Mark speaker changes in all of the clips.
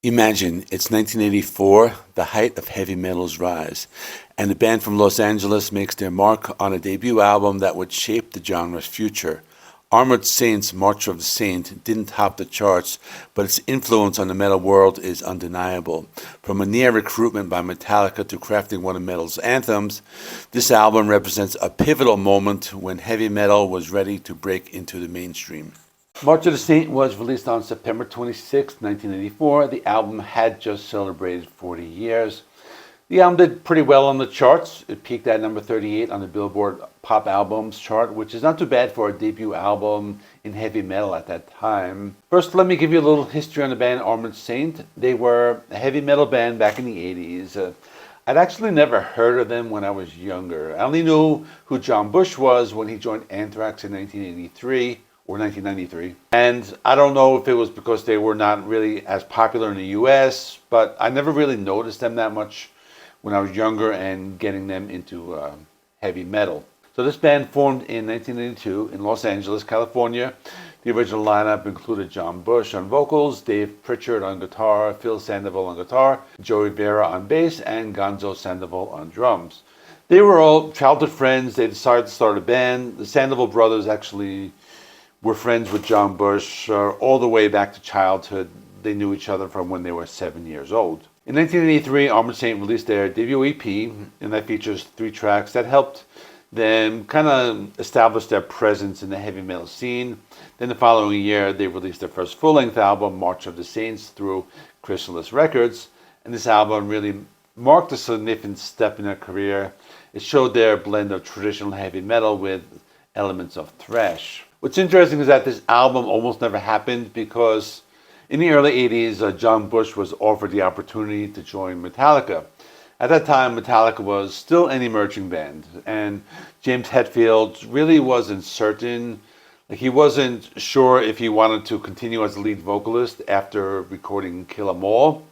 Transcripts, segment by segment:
Speaker 1: Imagine it's 1984, the height of heavy metal's rise, and a band from Los Angeles makes their mark on a debut album that would shape the genre's future. Armored Saint's March of the Saint didn't top the charts, but its influence on the metal world is undeniable. From a near recruitment by Metallica to crafting one of metal's anthems, this album represents a pivotal moment when heavy metal was ready to break into the mainstream. March of the Saint was released on September 26, 1984. The album had just celebrated 40 years. The album did pretty well on the charts. It peaked at number 38 on the Billboard Pop Albums chart, which is not too bad for a debut album in heavy metal at that time. First, let me give you a little history on the band Armored Saint. They were a heavy metal band back in the 80s. I'd actually never heard of them when I was younger. I only knew who John Bush was when he joined Anthrax in 1983. Or 1993. And I don't know if it was because they were not really as popular in the US, but I never really noticed them that much when I was younger and getting them into heavy metal. So this band formed in 1982 in Los Angeles, California. The original lineup included John Bush on vocals, Dave Pritchard on guitar, Phil Sandoval on guitar, Joey Vera on bass, and Gonzo Sandoval on drums. They were all childhood friends. They decided to start a band. The Sandoval brothers actually were friends with John Bush all the way back to childhood. They knew each other from when they were 7 years old. In 1983, Armored Saint released their debut EP, and that features 3 tracks that helped them kind of establish their presence in the heavy metal scene. Then the following year, they released their first full-length album, March of the Saints, through Chrysalis Records. And this album really marked a significant step in their career. It showed their blend of traditional heavy metal with elements of thrash. What's interesting is that this album almost never happened because in the early 80s, John Bush was offered the opportunity to join Metallica. At that time, Metallica was still an emerging band, and James Hetfield really wasn't certain. He wasn't sure if he wanted to continue as a lead vocalist after recording Kill 'Em All.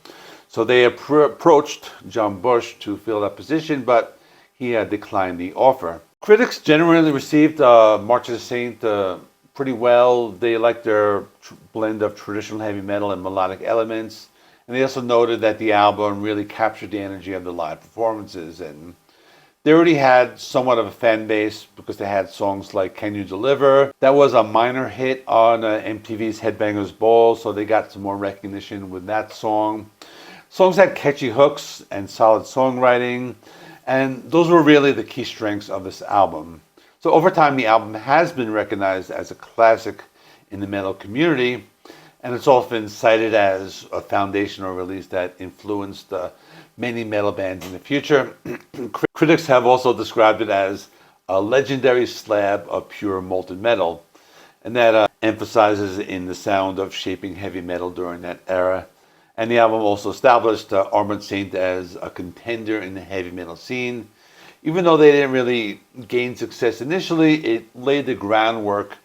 Speaker 1: So they approached John Bush to fill that position, but he had declined the offer. Critics generally received March of the Saint pretty well. They liked their blend of traditional heavy metal and melodic elements. And they also noted that the album really captured the energy of the live performances. And they already had somewhat of a fan base because they had songs like Can You Deliver? That was a minor hit on MTV's Headbangers Ball, so they got some more recognition with that song. Songs had catchy hooks and solid songwriting. And those were really the key strengths of this album. So over time, the album has been recognized as a classic in the metal community, and it's often cited as a foundational release that influenced many metal bands in the future. Critics have also described it as a legendary slab of pure molten metal, and that emphasizes in the sound of shaping heavy metal during that era. And the album also established Armored Saint as a contender in the heavy metal scene. Even though they didn't really gain success initially, it laid the groundwork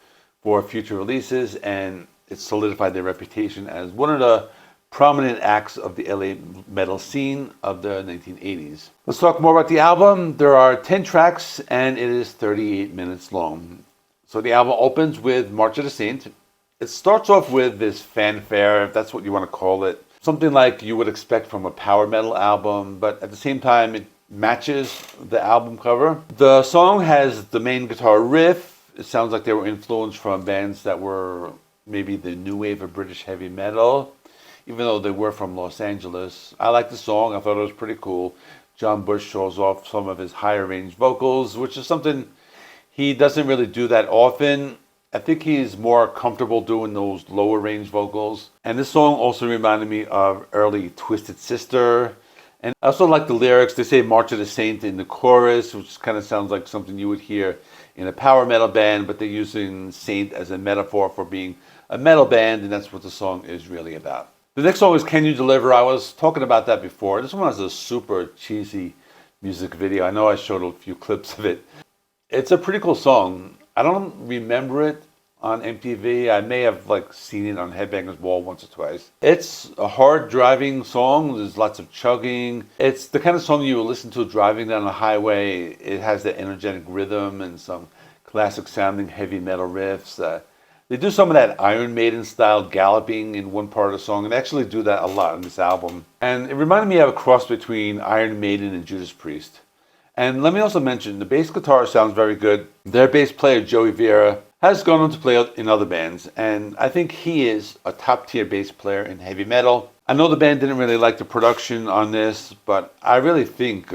Speaker 1: for future releases, and it solidified their reputation as one of the prominent acts of the LA metal scene of the 1980s. Let's talk more about the album. There are 10 tracks, and it is 38 minutes long. So the album opens with March of the Saint. It starts off with this fanfare, if that's what you want to call it. Something like you would expect from a power metal album, but at the same time, it matches the album cover. The song has the main guitar riff. It sounds like they were influenced from bands that were maybe the new wave of British heavy metal, even though they were from Los Angeles. I like the song. I thought it was pretty cool. John Bush shows off some of his higher range vocals, which is something he doesn't really do that often. I think he's more comfortable doing those lower range vocals. And this song also reminded me of early Twisted Sister. And I also like the lyrics. They say March of the Saint in the chorus, which kind of sounds like something you would hear in a power metal band, but they're using Saint as a metaphor for being a metal band, and that's what the song is really about. The next song is Can You Deliver? I was talking about that before. This one has a super cheesy music video. I know I showed a few clips of it. It's a pretty cool song. I don't remember it on MTV. I may have seen it on Headbangers Ball once or twice. It's a hard driving song. There's lots of chugging. It's the kind of song you will listen to driving down a highway. It has the energetic rhythm and some classic sounding heavy metal riffs. They do some of that Iron Maiden style galloping in one part of the song, and they actually do that a lot in this album. And it reminded me of a cross between Iron Maiden and Judas Priest. And let me also mention, the bass guitar sounds very good. Their bass player, Joey Vera, has gone on to play in other bands, and I think he is a top-tier bass player in heavy metal. I know the band didn't really like the production on this, but I really think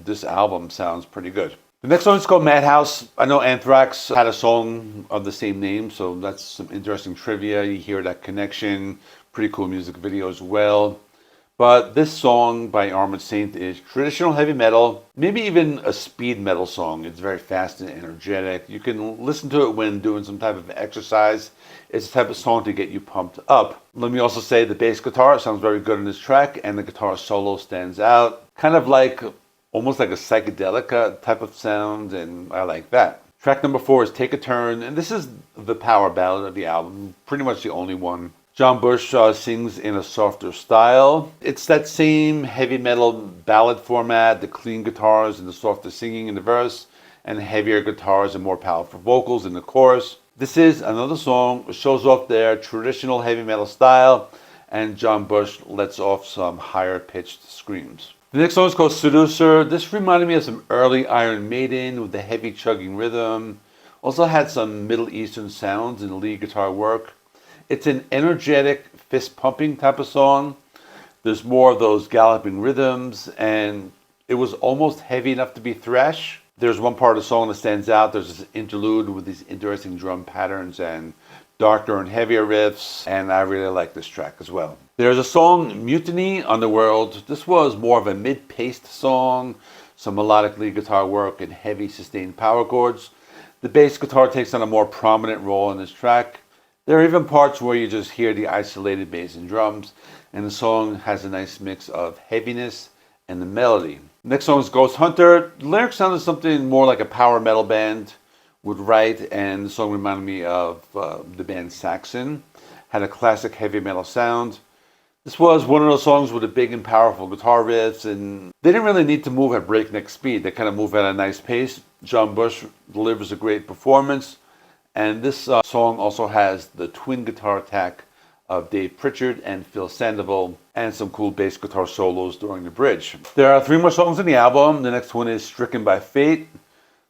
Speaker 1: this album sounds pretty good. The next song is called Madhouse. I know Anthrax had a song of the same name, so that's some interesting trivia. You hear that connection. Pretty cool music video as well. But this song by Armored Saint is traditional heavy metal, maybe even a speed metal song. It's very fast and energetic. You can listen to it when doing some type of exercise. It's the type of song to get you pumped up. Let me also say the bass guitar sounds very good in this track, and the guitar solo stands out. Kind of like, almost like a psychedelic type of sound, and I like that. Track number 4 is Take a Turn, and this is the power ballad of the album, pretty much the only one. John Bush sings in a softer style. It's that same heavy metal ballad format, the clean guitars and the softer singing in the verse, and heavier guitars and more powerful vocals in the chorus. This is another song that shows off their traditional heavy metal style, and John Bush lets off some higher pitched screams. The next song is called Seducer. This reminded me of some early Iron Maiden with the heavy chugging rhythm. Also had some Middle Eastern sounds in the lead guitar work. It's an energetic, fist-pumping type of song. There's more of those galloping rhythms, and it was almost heavy enough to be thrash. There's one part of the song that stands out. There's this interlude with these interesting drum patterns and darker and heavier riffs, and I really like this track as well. There's a song, Mutiny Underworld. This was more of a mid-paced song, some melodic lead guitar work and heavy sustained power chords. The bass guitar takes on a more prominent role in this track. There are even parts where you just hear the isolated bass and drums, and the song has a nice mix of heaviness and the melody. Next song is Ghost Hunter. The lyrics sounded something more like a power metal band would write, and the song reminded me of the band Saxon. Had a classic heavy metal sound. This was one of those songs with the big and powerful guitar riffs, and they didn't really need to move at breakneck speed. They kind of move at a nice pace. John Bush delivers a great performance. And this song also has the twin guitar attack of Dave Pritchard and Phil Sandoval, and some cool bass guitar solos during the bridge. There are 3 more songs in the album. The next one is Stricken by Fate.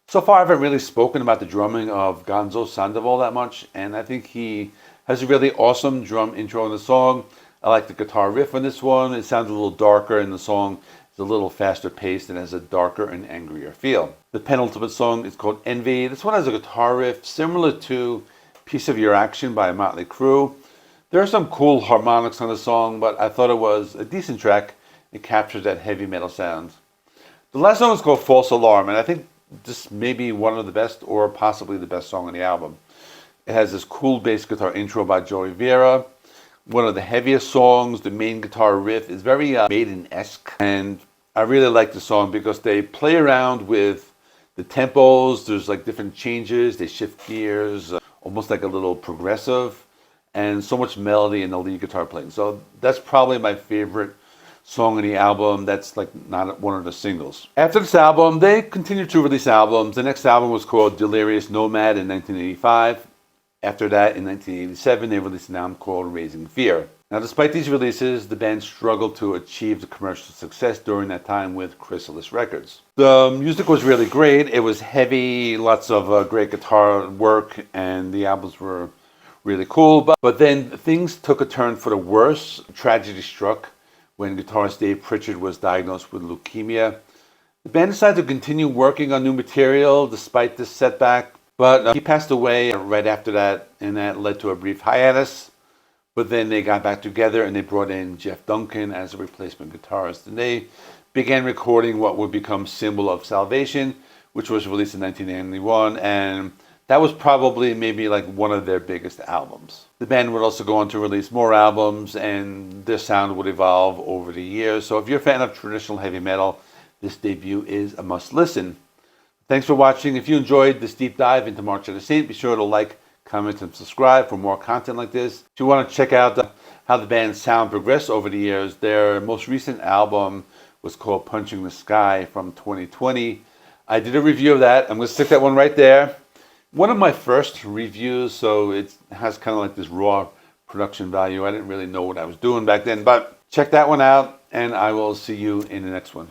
Speaker 1: So far I haven't really spoken about the drumming of Gonzo Sandoval that much, and I think he has a really awesome drum intro in the song. I like the guitar riff on this one. It sounds a little darker, and the song is a little faster paced and has a darker and angrier feel. The penultimate song is called Envy. This one has a guitar riff similar to Piece of Your Action by Motley Crue. There are some cool harmonics on the song, but I thought it was a decent track. It captures that heavy metal sound. The last song is called False Alarm, and I think this may be one of the best or possibly the best song on the album. It has this cool bass guitar intro by Joey Vera. One of the heaviest songs. The main guitar riff is very Maiden-esque, and I really like the song because they play around with the tempos. There's like different changes. They shift gears, almost like a little progressive, and so much melody in the lead guitar playing. So that's probably my favorite song on the album. That's like not one of the singles. After this album, they continued to release albums. The next album was called Delirious Nomad in 1985. After that, in 1987, they released an album called Raising Fear. Now, despite these releases, the band struggled to achieve the commercial success during that time with Chrysalis Records. The music was really great. It was heavy, lots of great guitar work, and the albums were really cool. But then things took a turn for the worse. Tragedy struck when guitarist Dave Pritchard was diagnosed with leukemia. The band decided to continue working on new material despite this setback. But he passed away right after that, and that led to a brief hiatus. But then they got back together, and they brought in Jeff Duncan as a replacement guitarist. And they began recording what would become Symbol of Salvation, which was released in 1991. And that was probably maybe like one of their biggest albums. The band would also go on to release more albums, and their sound would evolve over the years. So if you're a fan of traditional heavy metal, this debut is a must listen. Thanks for watching. If you enjoyed this deep dive into March of the Saint, be sure to like, comment, and subscribe for more content like this. If you want to check out how the band's sound progressed over the years, their most recent album was called Punching the Sky from 2020. I did a review of that. I'm going to stick that one right there. one of my first reviews, so it has kind of like this raw production value. I didn't really know what I was doing back then, but check that one out, and I will see you in the next one.